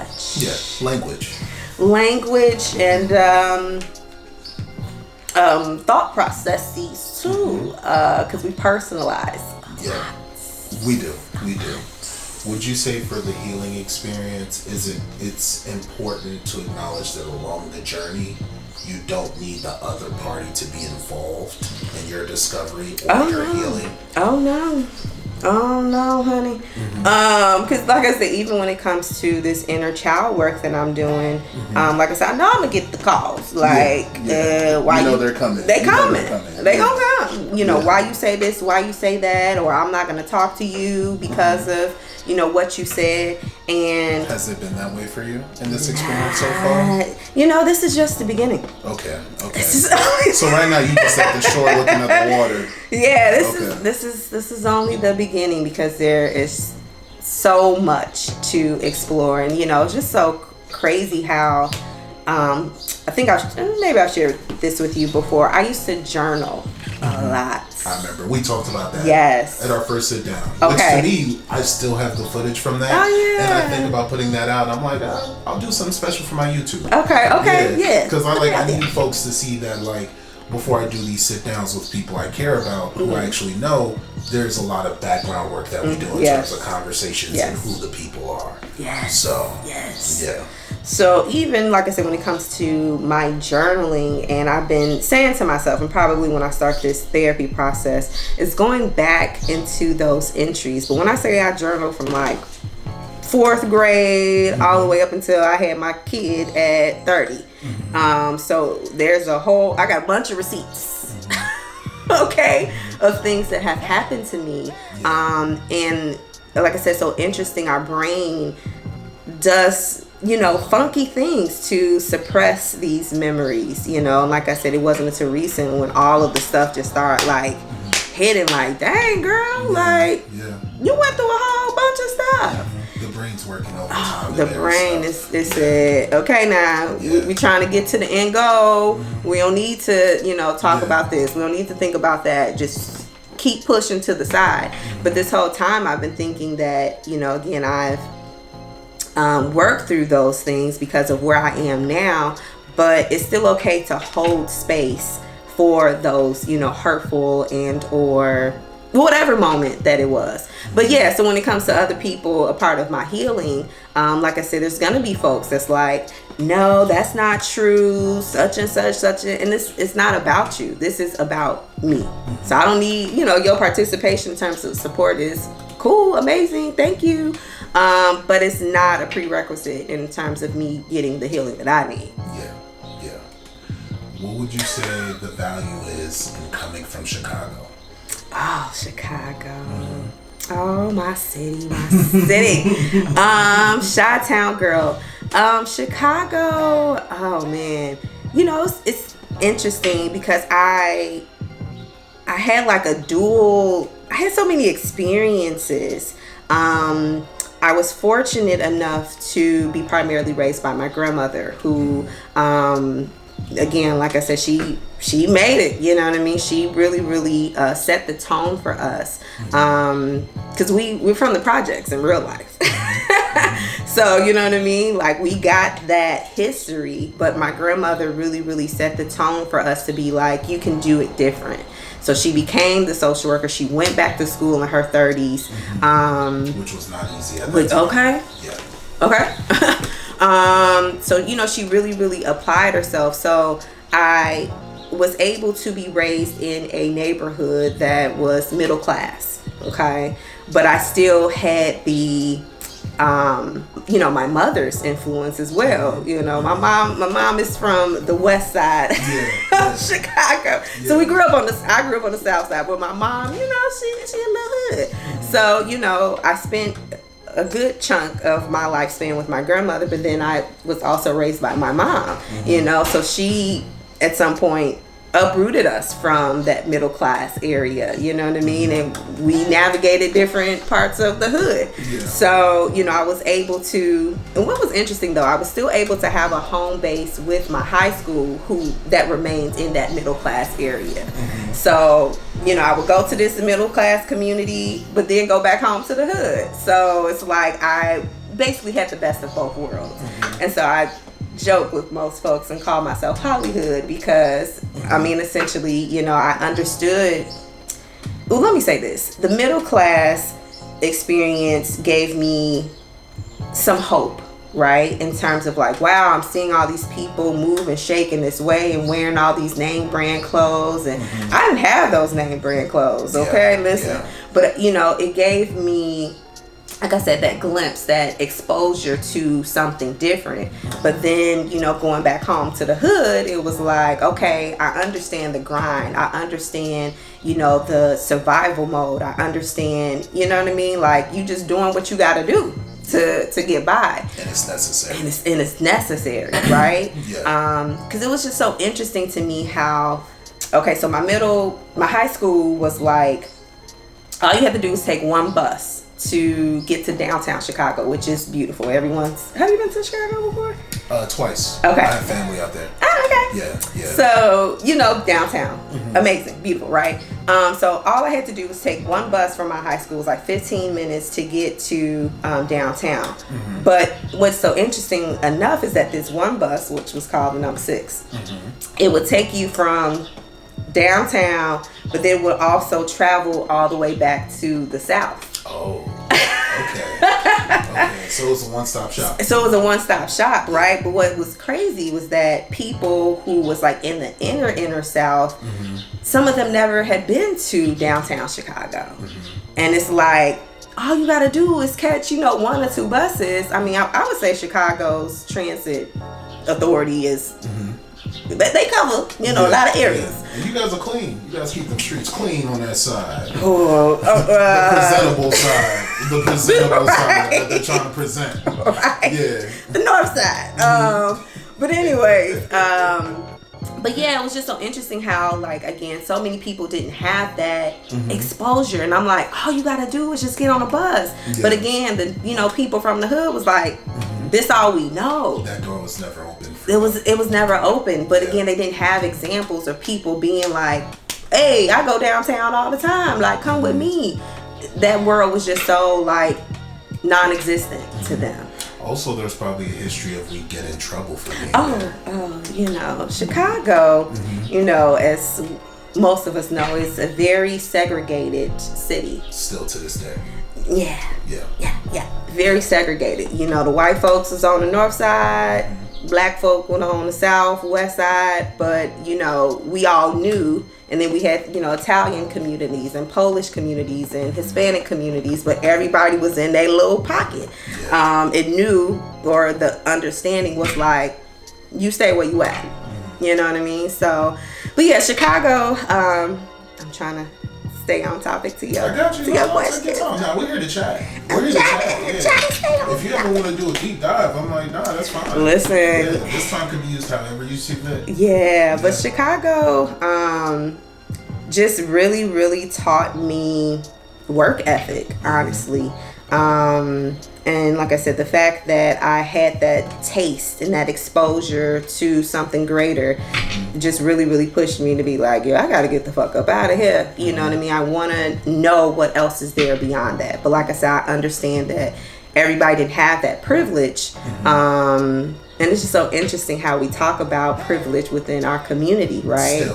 much. Yeah, Language and thought processes too, because we personalize. Yeah, we do. Would you say for the healing experience, it's important to acknowledge that along the journey, you don't need the other party to be involved in your discovery or your healing? Oh no, honey. Because like I said, even when it comes to this inner child work that I'm doing, like I said, I know I'm gonna get the calls. Like, why they're coming? They coming. They gonna come. You know, why you say this? Why you say that? Or I'm not gonna talk to you because of what you said. And has it been that way for you in this experience so far? This is just the beginning. Okay. So right now you just at the shore looking at the water. Yeah, this is only the beginning, because there is so much to explore, and it's just so crazy how I think maybe I shared this with you before. I used to journal a lot. I remember we talked about that. Yes. At our first sit down. Okay. Which to me, I still have the footage from that. Oh yeah. And I think about putting that out. I'm like, I'll do something special for my YouTube. Okay. Yeah. Because I need folks to see that, like, before I do these sit downs with people I care about, who I actually know, there's a lot of background work that we do in terms of conversations and who the people are. Yes. So. Yes. Yeah. So even, like I said, when it comes to my journaling, and I've been saying to myself, and probably when I start this therapy process, is going back into those entries. But when I say I journal from like 4th grade all the way up until I had my kid at 30. So there's I got a bunch of receipts, okay, of things that have happened to me. And like I said, so interesting, our brain does funky things to suppress these memories, and like I said, it wasn't until recent when all of the stuff just started like hitting, like, dang girl, like you went through a whole bunch of stuff. The brain's working overtime. The brain is said, okay, now we trying to get to the end goal. We don't need to talk about this, we don't need to think about that, just keep pushing to the side. But this whole time I've been thinking that again, I've work through those things because of where I am now, but it's still okay to hold space for those hurtful and or whatever moment that it was. But so when it comes to other people, a part of my healing, like I said, there's gonna be folks that's like, no, that's not true, such and such, and it's not about you, this is about me. So I don't need your participation in terms of support is cool, amazing, thank you. But it's not a prerequisite in terms of me getting the healing that I need. Yeah. What would you say the value is in coming from Chicago? Oh, Chicago. Oh, my city. Chi-town girl. Chicago. Oh man. It's interesting because I had like I had so many experiences. I was fortunate enough to be primarily raised by my grandmother, who, again, like I said, she made it, you know what I mean? She really, really set the tone for us, because we're from the projects in real life. So, you know what I mean? Like, we got that history, but my grandmother really, really set the tone for us to be like, you can do it different. So she became the social worker. She went back to school in her 30s. Which was not easy at that time. Okay. Yeah. Okay. So, she really, really applied herself. So I was able to be raised in a neighborhood that was middle class. Okay. But I still had the my mother's influence as well. My mom is from the west side of Chicago. So I grew up on the south side, but my mom, she a little hood. So, I spent a good chunk of my lifespan with my grandmother, but then I was also raised by my mom, so she at some point uprooted us from that middle class area, you know what I mean? And we navigated different parts of the hood. Yeah. So, I was able to, and what was interesting though, I was still able to have a home base with my high school that remains in that middle class area. So, I would go to this middle class community, but then go back home to the hood. So it's like I basically had the best of both worlds. And so I joke with most folks and call myself Hollywood because, I mean, essentially, you know, I understood. Well, let me say this. The middle class experience gave me some hope, right? In terms of like, wow, I'm seeing all these people move and shake in this way and wearing all these name brand clothes. And I didn't have those name brand clothes, okay? Listen. But, you know, it gave me, like I said, that glimpse, that exposure to something different. But then, you know, going back home to the hood, it was like, okay, I understand the grind. I understand, you know, the survival mode. I understand, you know what I mean? Like, you just doing what you got to do to get by. And it's necessary. And it's necessary, right? Yeah. Because it was just so interesting to me how, okay, so my high school was like, all you had to do was take one bus to get to downtown Chicago, which is beautiful. Have you been to Chicago before? Twice. Okay. I have family out there. Oh, okay. Yeah. So, you know, downtown. Amazing. Beautiful, right? So all I had to do was take one bus from my high school. It was like 15 minutes to get to downtown. But what's so interesting enough is that this one bus, which was called the number 6, it would take you from downtown, but then would also travel all the way back to the south. Oh, okay. So it was a one-stop shop. So it was a one-stop shop, right? But what was crazy was that people who was like in the inner South, some of them never had been to downtown Chicago. And it's like, all you gotta do is catch, you know, 1 or 2 buses. I mean, I would say Chicago's transit authority is, they cover, you know, a lot of areas. Yeah. And you guys are clean. You guys keep them streets clean on that side. The presentable side that they're trying to present. Right. Yeah. The north side. But anyway, but yeah, it was just so interesting how, like, again, so many people didn't have that exposure. And I'm like, all you gotta do is just get on a bus. Yeah. But again, the, you know, people from the hood was like, this all we know. That door was never open. It was never open. But again, they didn't have examples of people being like, hey, I go downtown all the time. Like, come with me. That world was just so, like, non-existent to them. Also, there's probably a history of we get in trouble for being Oh, you know, Chicago, you know, as most of us know, is a very segregated city. Still to this day. Yeah. Very segregated. You know, the white folks was on the north side, black folk went on the south, west side, but, you know, we all knew. And then we had, you know, Italian communities and Polish communities and Hispanic communities, but everybody was in their little pocket. It knew, or the understanding was like, you stay where you at. You know what I mean? So, but yeah, Chicago, I'm trying to stay on topic to your, I got you. to your question. Now, we're here to chat. If you ever want to do a deep dive, I'm like, nah, that's fine. Listen. Yeah, this time could be used however you see fit. Yeah, but Chicago just really, really taught me work ethic, honestly. And like I said, the fact that I had that taste and that exposure to something greater just really, really pushed me to be like, I gotta get the fuck up out of here. You know what I mean? I want to know what else is there beyond that. But like I said, I understand that everybody didn't have that privilege. And it's just so interesting how we talk about privilege within our community, right? Still.